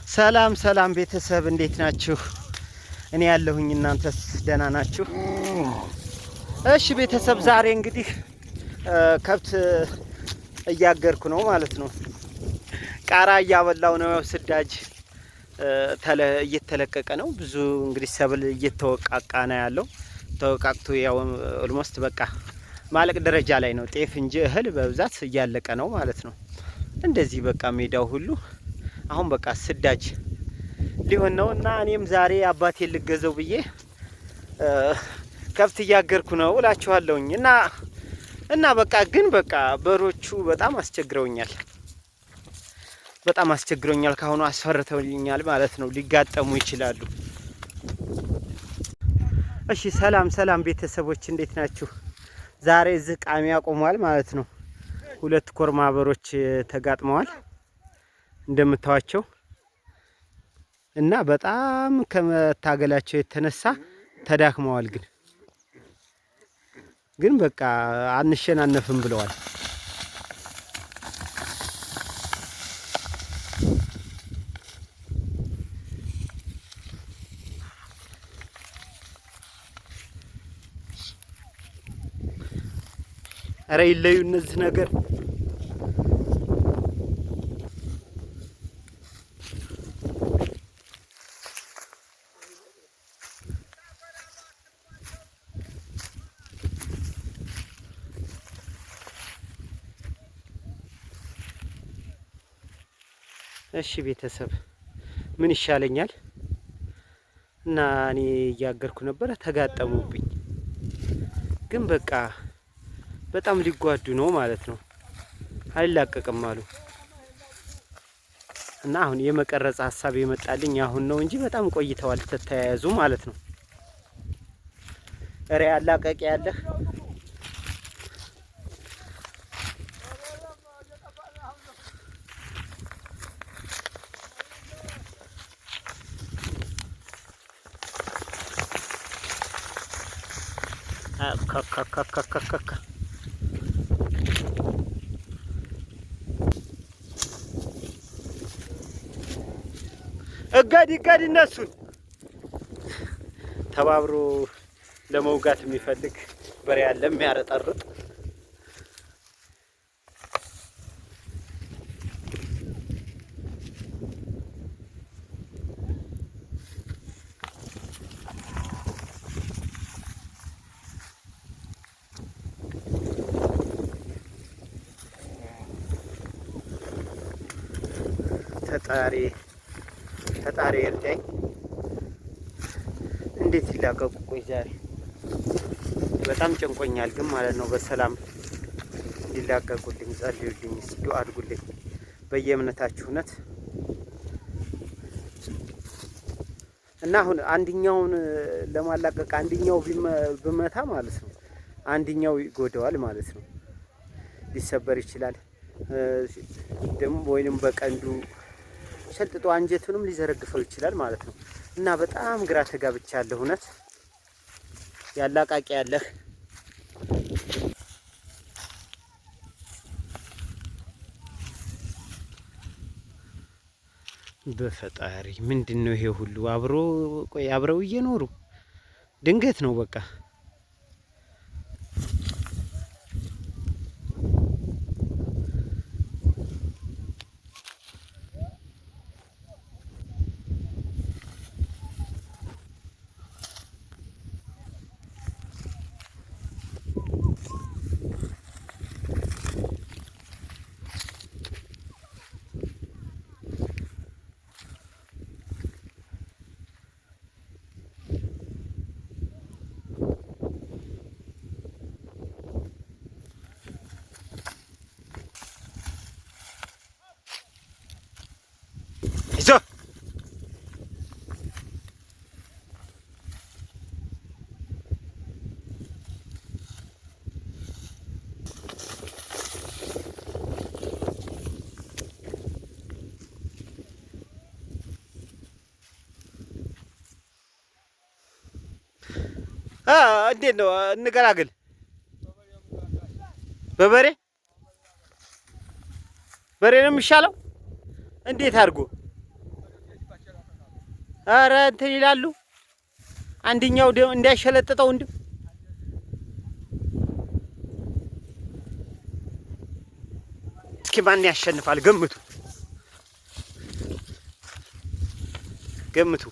ሰላም ሰላም ቤተሰብ እንዴት ናችሁ? እኔ ያለሁኝ እናንተስ ደህና ናችሁ? እሺ ቤተሰብ ዛሬ እንግዲህ ከብት እያገርኩ ነው ማለት ነው። ቃራ እያበላው ነው። ስዳጅ እየተለቀቀ ነው። ብዙ እንግዲህ ሰብል እየተወቃቃ ነው ያለው። ተወቃቅቶ ያው ኦልሞስት በቃ ማለቅ ደረጃ ላይ ነው። ጤፍ እንጂ እህል በብዛት እያለቀ ነው ማለት ነው። እንደዚህ በቃ ሜዳው ሁሉ አሁን በቃ ስዳጅ ሊሆን ነው እና እኔም ዛሬ አባቴን ልገዘው ብዬ ከብት እያገርኩ ነው እላችኋለሁኝ። እና በቃ ግን በቃ በሮቹ በጣም አስቸግረውኛል። ካሁኑ አስፈርተውኛል ማለት ነው። ሊጋጠሙ ይችላሉ። እሺ ሰላም ቤተሰቦች እንዴት ናችሁ? ዛሬ እዚህ ቃሚያ ቆሟል ማለት ነው። ሁለት ኮርማ በሮች ተጋጥመዋል እንደምታዋቸው እና በጣም ከመታገላቸው የተነሳ ተዳክመዋል። ግን በቃ አንሸናነፍም ብለዋል። አረ ይለዩ እነዚህ ነገር እሺ ቤተሰብ ምን ይሻለኛል? እና እኔ እያገርኩ ነበር ተጋጠሙብኝ። ግን በቃ በጣም ሊጓዱ ነው ማለት ነው። አይላቀቅም አሉ እና አሁን የመቀረጽ ሀሳብ የመጣልኝ አሁን ነው እንጂ በጣም ቆይተዋል ተተያያዙ ማለት ነው። እረ ያላቀቅ ያለህ ካካካካካካ እጋድ እነሱን ተባብሮ ለመውጋት የሚፈልግ በሬ ያለ የሚያረጠርጥ ፈጣሪ እርዳኝ። እንዴት ይላቀቁ? ቆይ ዛሬ በጣም ጨንቆኛል ግን ማለት ነው። በሰላም እንዲላቀቁልኝ ጸልዩልኝ፣ ዱአ አድርጉልኝ በየእምነታችሁ እውነት። እና አሁን አንድኛውን ለማላቀቅ አንድኛው ብመታ ማለት ነው አንድኛው ይጎዳዋል ማለት ነው። ሊሰበር ይችላል ደግሞ ወይንም በቀንዱ ሸልጥጦ አንጀቱንም ሊዘረግፈው ይችላል ማለት ነው። እና በጣም ግራ ተጋብቻለሁ እውነት። ያላቃቂ ያለህ በፈጣሪ ምንድነው ይሄ ሁሉ? አብረው እየኖሩ ድንገት ነው በቃ እንዴት ነው እንገላግል? በበሬ ነው የሚሻለው? እንዴት አድርጎ ኧረ እንትን ይላሉ። አንደኛው እንዳይሸለጥጠው እንዴ እስኪ ማን ያሸንፋል? ገምቱ ገምቱ።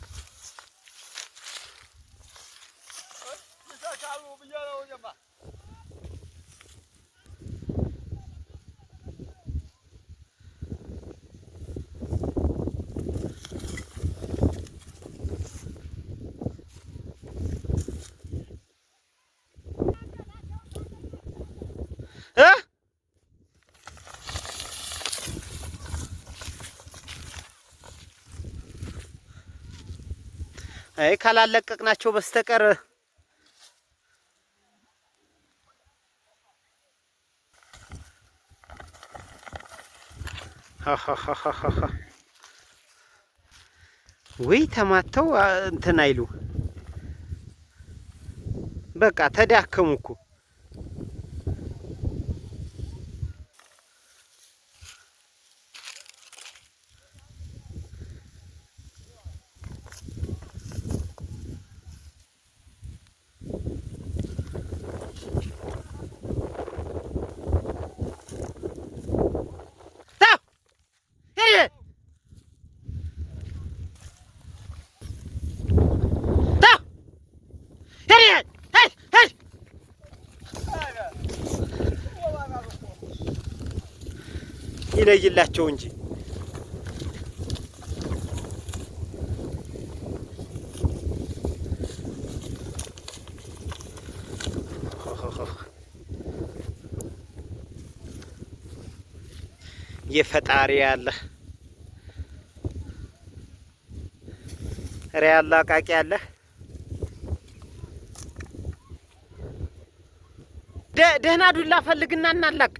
አይ ካላለቀቅናቸው በስተቀር ወይ ተማተው እንትን አይሉ በቃ ተዳከሙ እኮ። ይለይላቸው እንጂ የፈጣሪ ያለ ሪያላ ቃቂ ያለ ደህና ዱላ ፈልግና እናላቅ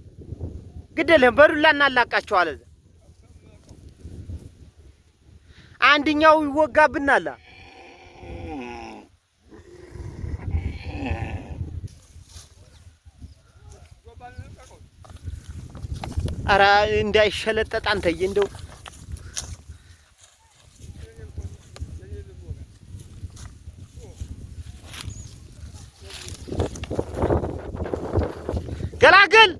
ግደለም በዱላ እናላቃቸዋለን። አንደኛው ይወጋብናል። ኧረ እንዳይሸለጠጥ አንተዬ እንደው ገላግል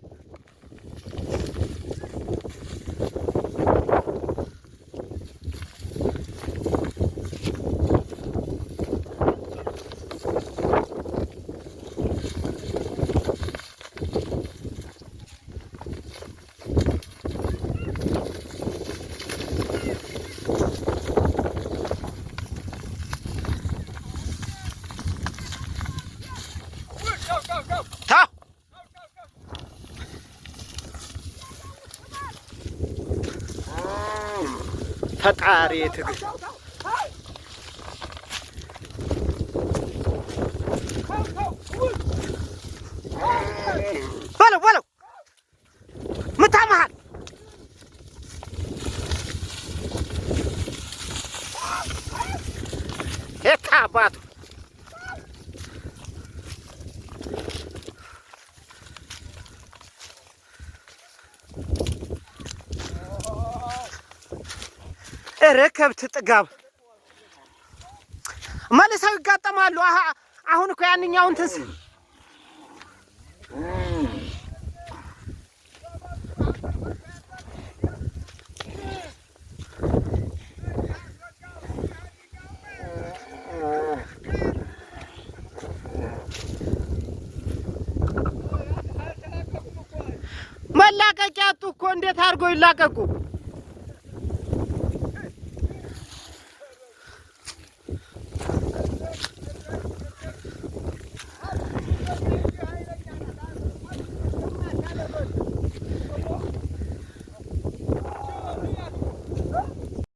ፈጣሪ ትግል በለው በለው ምታመሃል የታባቱ ረከብት ጥጋብ መልሰው ይጋጠማሉ። አሁን እኮ ያንኛውን ትንስ መላቀቂያ አጡ እኮ እንዴት አድርገው ይላቀቁ?